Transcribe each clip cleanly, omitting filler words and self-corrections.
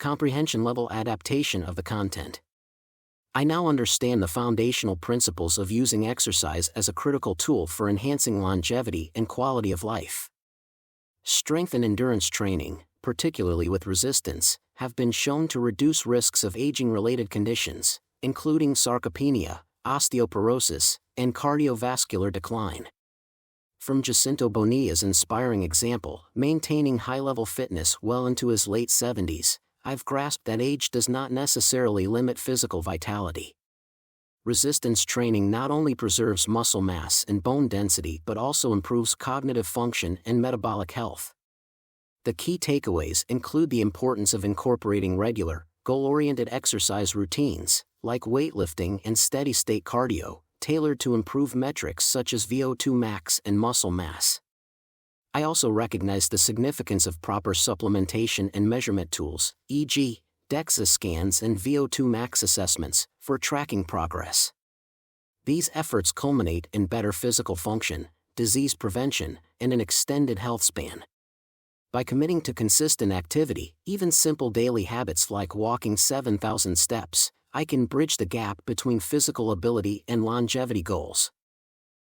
Comprehension level adaptation of the content. I now understand the foundational principles of using exercise as a critical tool for enhancing longevity and quality of life. Strength and endurance training, particularly with resistance, have been shown to reduce risks of aging-related conditions, including sarcopenia, osteoporosis, and cardiovascular decline. From Jacinto Bonilla's inspiring example, maintaining high-level fitness well into his late 70s, I've grasped that age does not necessarily limit physical vitality. Resistance training not only preserves muscle mass and bone density but also improves cognitive function and metabolic health. The key takeaways include the importance of incorporating regular, goal-oriented exercise routines, like weightlifting and steady-state cardio, tailored to improve metrics such as VO2 max and muscle mass. I also recognize the significance of proper supplementation and measurement tools, e.g., DEXA scans and VO2 max assessments, for tracking progress. These efforts culminate in better physical function, disease prevention, and an extended health span. By committing to consistent activity, even simple daily habits like walking 7,000 steps, I can bridge the gap between physical ability and longevity goals.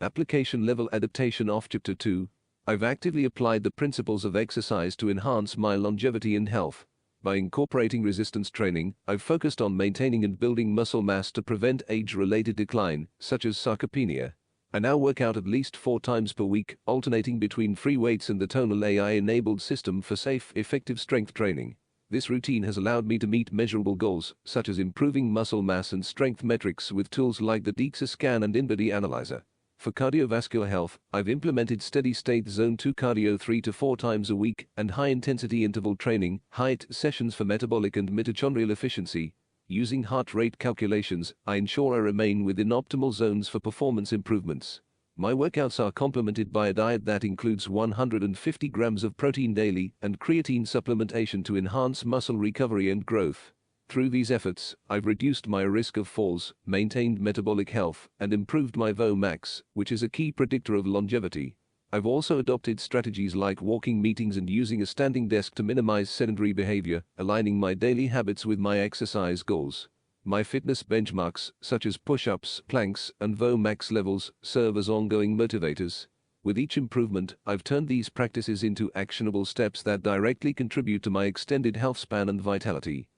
Application level adaptation of Chapter 2. I've actively applied the principles of exercise to enhance my longevity and health. By incorporating resistance training, I've focused on maintaining and building muscle mass to prevent age-related decline, such as sarcopenia. I now work out at least 4 times per week, alternating between free weights and the tonal AI-enabled system for safe, effective strength training. This routine has allowed me to meet measurable goals, such as improving muscle mass and strength metrics with tools like the DEXA scan and InBody analyzer. For cardiovascular health, I've implemented steady-state Zone 2 cardio 3 to 4 times a week and high-intensity interval training, HIIT sessions for metabolic and mitochondrial efficiency. Using heart rate calculations, I ensure I remain within optimal zones for performance improvements. My workouts are complemented by a diet that includes 150 grams of protein daily and creatine supplementation to enhance muscle recovery and growth. Through these efforts, I've reduced my risk of falls, maintained metabolic health, and improved my VO max, which is a key predictor of longevity. I've also adopted strategies like walking meetings and using a standing desk to minimize sedentary behavior, aligning my daily habits with my exercise goals. My fitness benchmarks, such as push-ups, planks, and VO max levels, serve as ongoing motivators. With each improvement, I've turned these practices into actionable steps that directly contribute to my extended health span and vitality.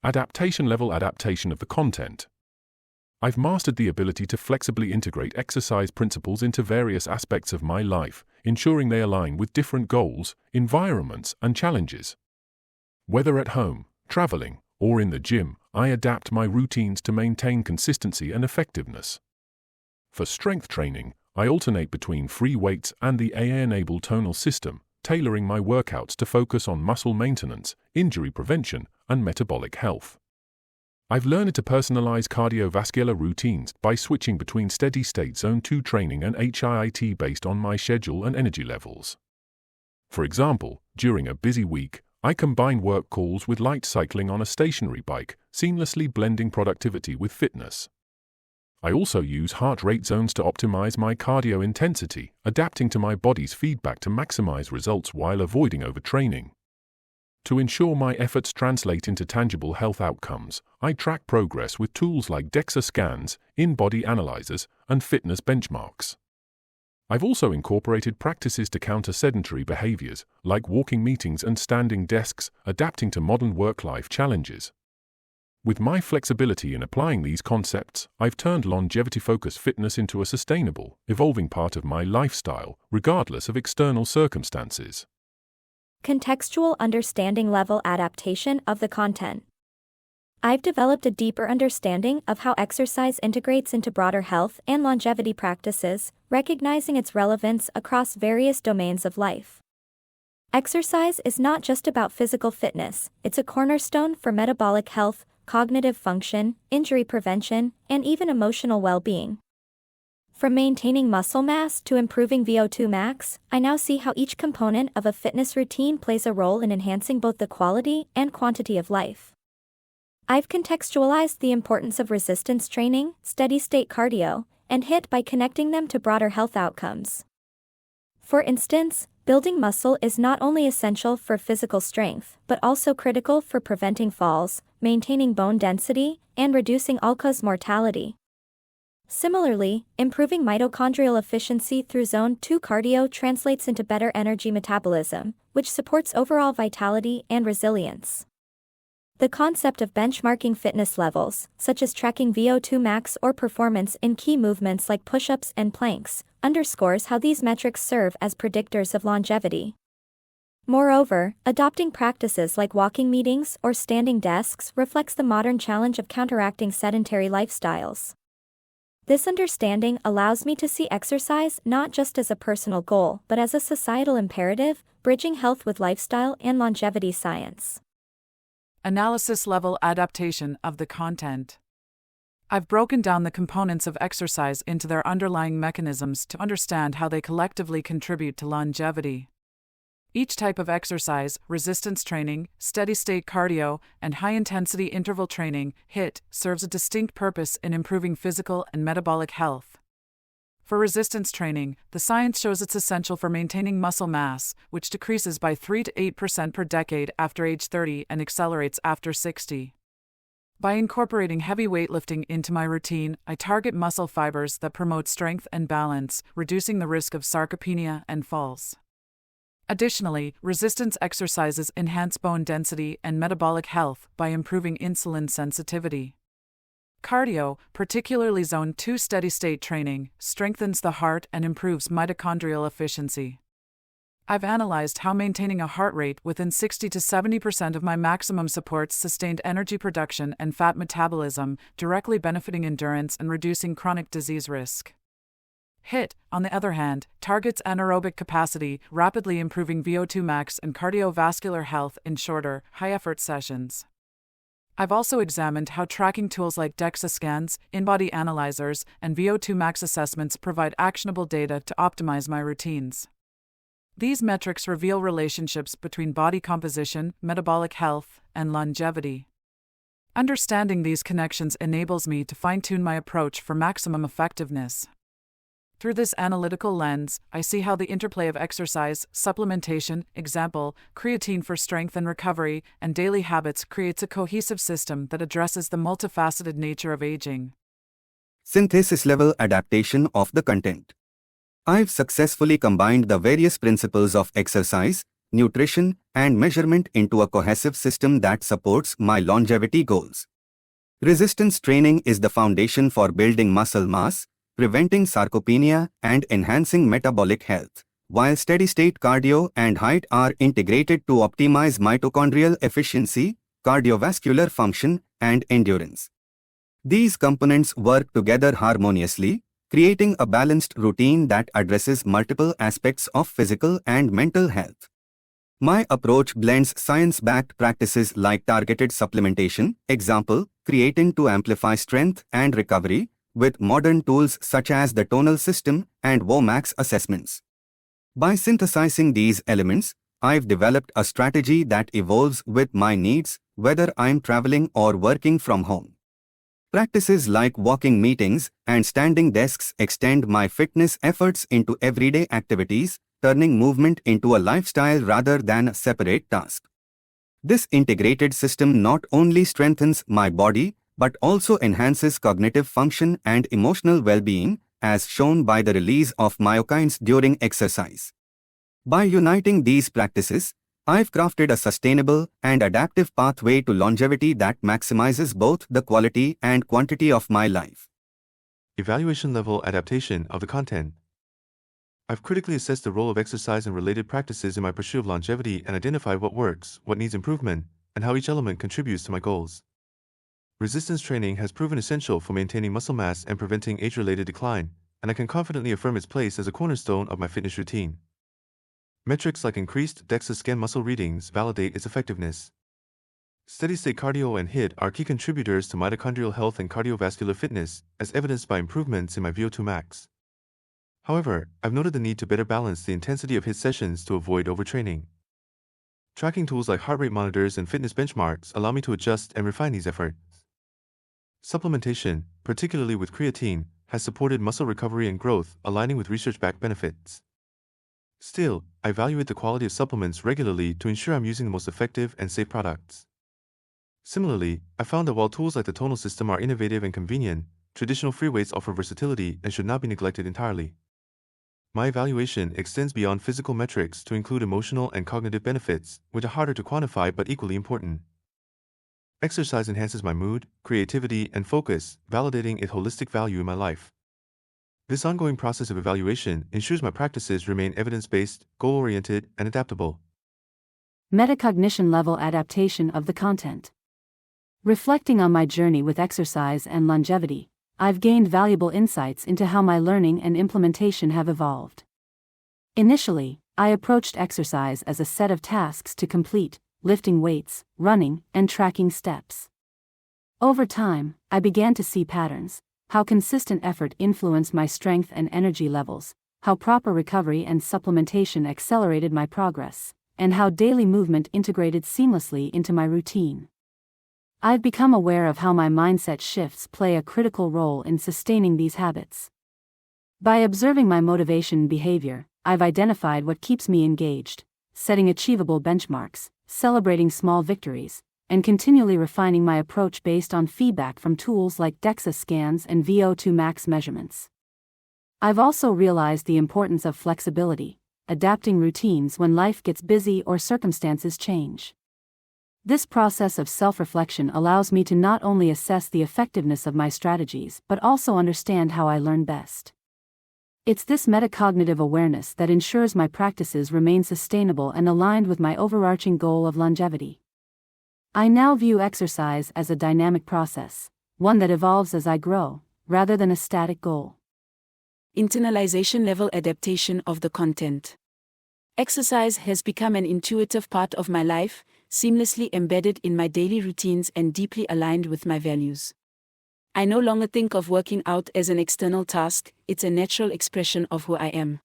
Adaptation level adaptation of the content. I've mastered the ability to flexibly integrate exercise principles into various aspects of my life, ensuring they align with different goals, environments, and challenges. Whether at home, traveling, or in the gym, I adapt my routines to maintain consistency and effectiveness. For strength training, I alternate between free weights and the AI-enabled tonal system, tailoring my workouts to focus on muscle maintenance, injury prevention, and metabolic health. I've learned to personalize cardiovascular routines by switching between steady-state Zone 2 training and HIIT based on my schedule and energy levels. For example, during a busy week, I combine work calls with light cycling on a stationary bike, seamlessly blending productivity with fitness. I also use heart rate zones to optimize my cardio intensity, adapting to my body's feedback to maximize results while avoiding overtraining. To ensure my efforts translate into tangible health outcomes, I track progress with tools like DEXA scans, InBody analyzers, and fitness benchmarks. I've also incorporated practices to counter sedentary behaviors, like walking meetings and standing desks, adapting to modern work-life challenges. With my flexibility in applying these concepts, I've turned longevity-focused fitness into a sustainable, evolving part of my lifestyle, regardless of external circumstances. Contextual understanding level adaptation of the content. I've developed a deeper understanding of how exercise integrates into broader health and longevity practices, recognizing its relevance across various domains of life. Exercise is not just about physical fitness, it's a cornerstone for metabolic health, cognitive function, injury prevention, and even emotional well-being. From maintaining muscle mass to improving VO2 max, I now see how each component of a fitness routine plays a role in enhancing both the quality and quantity of life. I've contextualized the importance of resistance training, steady-state cardio, and HIIT by connecting them to broader health outcomes. For instance, Building muscle is not only essential for physical strength, but also critical for preventing falls, maintaining bone density, and reducing all-cause mortality. Similarly, improving mitochondrial efficiency through Zone 2 cardio translates into better energy metabolism, which supports overall vitality and resilience. The concept of benchmarking fitness levels, such as tracking VO2 max or performance in key movements like push-ups and planks, underscores how these metrics serve as predictors of longevity. Moreover, adopting practices like walking meetings or standing desks reflects the modern challenge of counteracting sedentary lifestyles. This understanding allows me to see exercise not just as a personal goal but as a societal imperative, bridging health with lifestyle and longevity science. Analysis level adaptation of the content. I've broken down the components of exercise into their underlying mechanisms to understand how they collectively contribute to longevity. Each type of exercise, resistance training, steady-state cardio, and high-intensity interval training, HIIT, serves a distinct purpose in improving physical and metabolic health. For resistance training, the science shows it's essential for maintaining muscle mass, which decreases by 3 to 8% per decade after age 30 and accelerates after 60. By incorporating heavy weightlifting into my routine, I target muscle fibers that promote strength and balance, reducing the risk of sarcopenia and falls. Additionally, resistance exercises enhance bone density and metabolic health by improving insulin sensitivity. Cardio, particularly Zone 2 steady-state training, strengthens the heart and improves mitochondrial efficiency. I've analyzed how maintaining a heart rate within 60 to 70% of my maximum supports sustained energy production and fat metabolism, directly benefiting endurance and reducing chronic disease risk. HIIT, on the other hand, targets anaerobic capacity, rapidly improving VO2 max and cardiovascular health in shorter, high-effort sessions. I've also examined how tracking tools like DEXA scans, in-body analyzers, and VO2 max assessments provide actionable data to optimize my routines. These metrics reveal relationships between body composition, metabolic health, and longevity. Understanding these connections enables me to fine-tune my approach for maximum effectiveness. Through this analytical lens, I see how the interplay of exercise, supplementation, example, creatine for strength and recovery, and daily habits creates a cohesive system that addresses the multifaceted nature of aging. Synthesis-level adaptation of the content. I've successfully combined the various principles of exercise, nutrition, and measurement into a cohesive system that supports my longevity goals. Resistance training is the foundation for building muscle mass, preventing sarcopenia, and enhancing metabolic health, while steady-state cardio and HIIT are integrated to optimize mitochondrial efficiency, cardiovascular function, and endurance. These components work together harmoniously, creating a balanced routine that addresses multiple aspects of physical and mental health. My approach blends science-backed practices like targeted supplementation, example, creatine to amplify strength and recovery, with modern tools such as the tonal system and VO2max assessments. By synthesizing these elements, I've developed a strategy that evolves with my needs, whether I'm traveling or working from home. Practices like walking meetings and standing desks extend my fitness efforts into everyday activities, turning movement into a lifestyle rather than a separate task. This integrated system not only strengthens my body, but also enhances cognitive function and emotional well-being, as shown by the release of myokines during exercise. By uniting these practices, I've crafted a sustainable and adaptive pathway to longevity that maximizes both the quality and quantity of my life. Evaluation-level adaptation of the content. I've critically assessed the role of exercise and related practices in my pursuit of longevity and identified what works, what needs improvement, and how each element contributes to my goals. Resistance training has proven essential for maintaining muscle mass and preventing age-related decline, and I can confidently affirm its place as a cornerstone of my fitness routine. Metrics like increased DEXA scan muscle readings validate its effectiveness. Steady-state cardio and HIIT are key contributors to mitochondrial health and cardiovascular fitness, as evidenced by improvements in my VO2 max. However, I've noted the need to better balance the intensity of HIIT sessions to avoid overtraining. Tracking tools like heart rate monitors and fitness benchmarks allow me to adjust and refine these efforts. Supplementation, particularly with creatine, has supported muscle recovery and growth, aligning with research-backed benefits. Still, I evaluate the quality of supplements regularly to ensure I'm using the most effective and safe products. Similarly, I found that while tools like the tonal system are innovative and convenient, traditional free weights offer versatility and should not be neglected entirely. My evaluation extends beyond physical metrics to include emotional and cognitive benefits, which are harder to quantify but equally important. Exercise enhances my mood, creativity, and focus, validating its holistic value in my life. This ongoing process of evaluation ensures my practices remain evidence-based, goal-oriented, and adaptable. Metacognition level adaptation of the content. Reflecting on my journey with exercise and longevity, I've gained valuable insights into how my learning and implementation have evolved. Initially, I approached exercise as a set of tasks to complete, lifting weights, running, and tracking steps. Over time, I began to see patterns: how consistent effort influenced my strength and energy levels, how proper recovery and supplementation accelerated my progress, and how daily movement integrated seamlessly into my routine. I've become aware of how my mindset shifts play a critical role in sustaining these habits. By observing my motivation behavior, I've identified what keeps me engaged, setting achievable benchmarks, celebrating small victories, and continually refining my approach based on feedback from tools like DEXA scans and VO2 max measurements. I've also realized the importance of flexibility, adapting routines when life gets busy or circumstances change. This process of self-reflection allows me to not only assess the effectiveness of my strategies but also understand how I learn best. It's this metacognitive awareness that ensures my practices remain sustainable and aligned with my overarching goal of longevity. I now view exercise as a dynamic process, one that evolves as I grow, rather than a static goal. Internalization level adaptation of the content. Exercise has become an intuitive part of my life, seamlessly embedded in my daily routines and deeply aligned with my values. I no longer think of working out as an external task, it's a natural expression of who I am.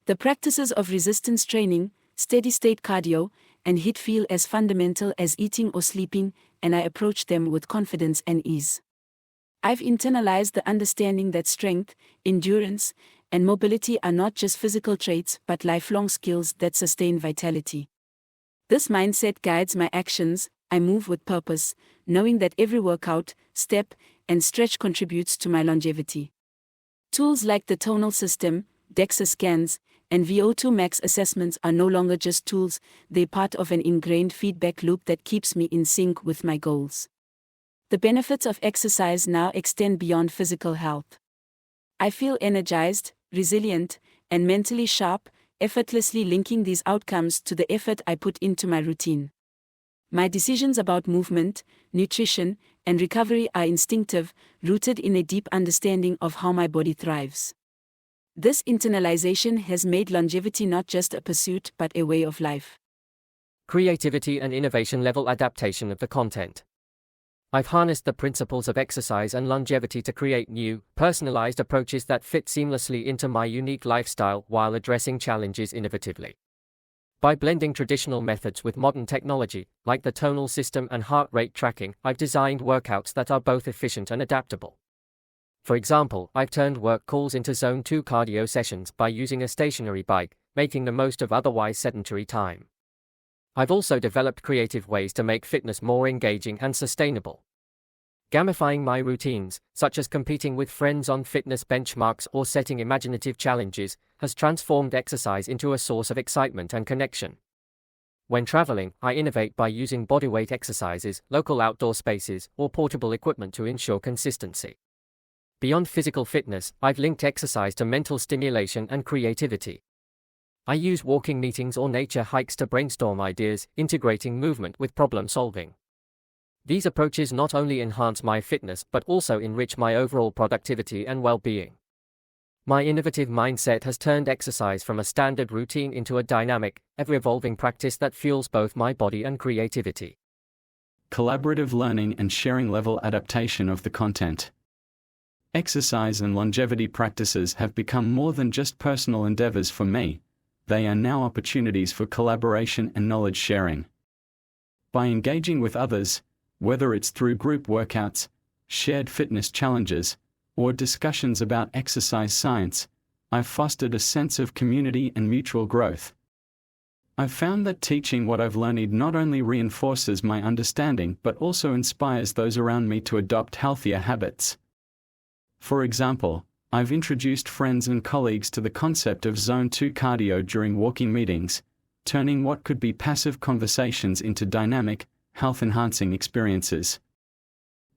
The practices of resistance training, steady-state cardio, and HIIT feel as fundamental as eating or sleeping, and I approach them with confidence and ease. I've internalized the understanding that strength, endurance, and mobility are not just physical traits but lifelong skills that sustain vitality. This mindset guides my actions. I move with purpose, knowing that every workout, step, and stretch contributes to my longevity. Tools like the tonal system, DEXA scans, and VO2 max assessments are no longer just tools, they're part of an ingrained feedback loop that keeps me in sync with my goals. The benefits of exercise now extend beyond physical health. I feel energized, resilient, and mentally sharp, effortlessly linking these outcomes to the effort I put into my routine. My decisions about movement, nutrition, and recovery are instinctive, rooted in a deep understanding of how my body thrives. This internalization has made longevity not just a pursuit but a way of life. Creativity and innovation level adaptation of the content. I've harnessed the principles of exercise and longevity to create new, personalized approaches that fit seamlessly into my unique lifestyle while addressing challenges innovatively. By blending traditional methods with modern technology, like the tonal system and heart rate tracking, I've designed workouts that are both efficient and adaptable. For example, I've turned work calls into Zone 2 cardio sessions by using a stationary bike, making the most of otherwise sedentary time. I've also developed creative ways to make fitness more engaging and sustainable. Gamifying my routines, such as competing with friends on fitness benchmarks or setting imaginative challenges, has transformed exercise into a source of excitement and connection. When traveling, I innovate by using bodyweight exercises, local outdoor spaces, or portable equipment to ensure consistency. Beyond physical fitness, I've linked exercise to mental stimulation and creativity. I use walking meetings or nature hikes to brainstorm ideas, integrating movement with problem solving. These approaches not only enhance my fitness but also enrich my overall productivity and well-being. My innovative mindset has turned exercise from a standard routine into a dynamic, ever-evolving practice that fuels both my body and creativity. Collaborative learning and sharing level adaptation of the content. Exercise and longevity practices have become more than just personal endeavors for me. They are now opportunities for collaboration and knowledge sharing. By engaging with others, whether it's through group workouts, shared fitness challenges, or discussions about exercise science, I've fostered a sense of community and mutual growth. I've found that teaching what I've learned not only reinforces my understanding but also inspires those around me to adopt healthier habits. For example, I've introduced friends and colleagues to the concept of Zone 2 cardio during walking meetings, turning what could be passive conversations into dynamic, health-enhancing experiences.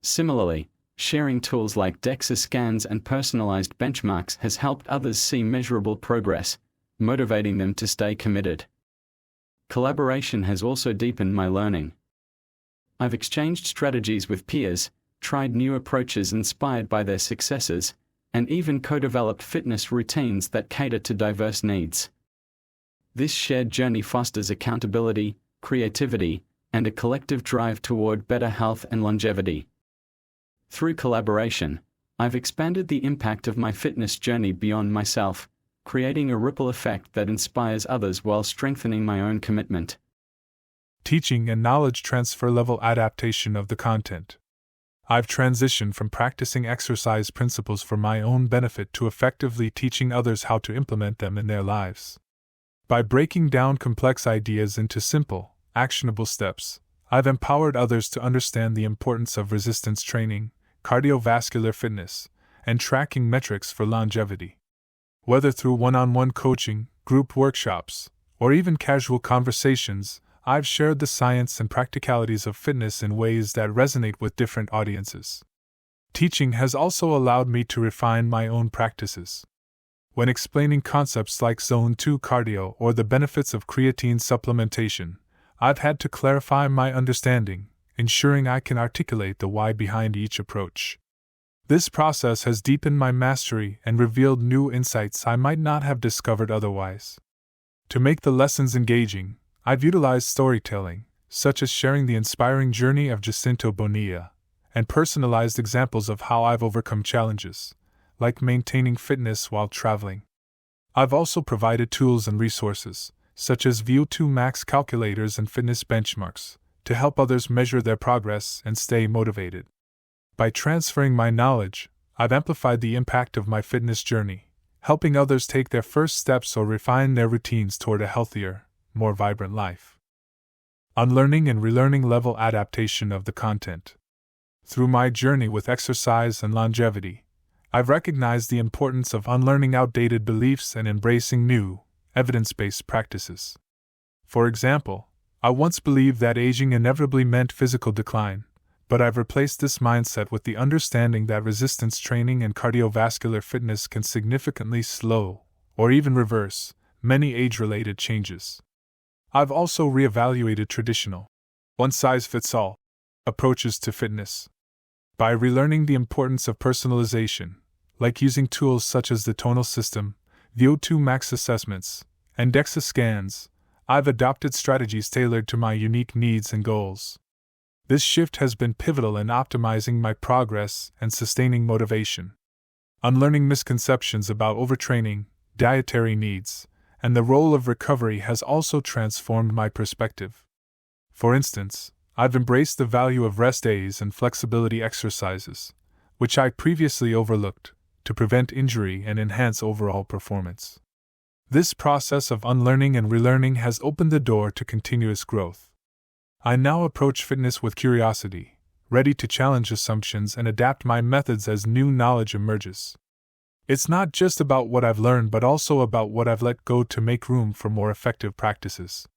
Similarly, sharing tools like DEXA scans and personalized benchmarks has helped others see measurable progress, motivating them to stay committed. Collaboration has also deepened my learning. I've exchanged strategies with peers, tried new approaches inspired by their successes, and even co-developed fitness routines that cater to diverse needs. This shared journey fosters accountability, creativity, and a collective drive toward better health and longevity. Through collaboration, I've expanded the impact of my fitness journey beyond myself, creating a ripple effect that inspires others while strengthening my own commitment. Teaching and knowledge transfer level adaptation of the content. I've transitioned from practicing exercise principles for my own benefit to effectively teaching others how to implement them in their lives. By breaking down complex ideas into simple, actionable steps, I've empowered others to understand the importance of resistance training, cardiovascular fitness, and tracking metrics for longevity. Whether through one-on-one coaching, group workshops, or even casual conversations, I've shared the science and practicalities of fitness in ways that resonate with different audiences. Teaching has also allowed me to refine my own practices. When explaining concepts like Zone 2 cardio or the benefits of creatine supplementation, I've had to clarify my understanding, ensuring I can articulate the why behind each approach. This process has deepened my mastery and revealed new insights I might not have discovered otherwise. To make the lessons engaging, I've utilized storytelling, such as sharing the inspiring journey of Jacinto Bonilla, and personalized examples of how I've overcome challenges, like maintaining fitness while traveling. I've also provided tools and resources, such as VO2 max calculators and fitness benchmarks, to help others measure their progress and stay motivated. By transferring my knowledge, I've amplified the impact of my fitness journey, helping others take their first steps or refine their routines toward a healthier, more vibrant life. Unlearning and relearning level adaptation of the content. Through my journey with exercise and longevity, I've recognized the importance of unlearning outdated beliefs and embracing new, evidence-based practices. For example, I once believed that aging inevitably meant physical decline, but I've replaced this mindset with the understanding that resistance training and cardiovascular fitness can significantly slow, or even reverse, many age-related changes. I've also reevaluated traditional, one-size-fits-all approaches to fitness. By relearning the importance of personalization, like using tools such as the tonal system, VO2 max assessments, and DEXA scans, I've adopted strategies tailored to my unique needs and goals. This shift has been pivotal in optimizing my progress and sustaining motivation. Unlearning misconceptions about overtraining, dietary needs, and the role of recovery has also transformed my perspective. For instance, I've embraced the value of rest days and flexibility exercises, which I previously overlooked, to prevent injury and enhance overall performance. This process of unlearning and relearning has opened the door to continuous growth. I now approach fitness with curiosity, ready to challenge assumptions and adapt my methods as new knowledge emerges. It's not just about what I've learned but also about what I've let go to make room for more effective practices.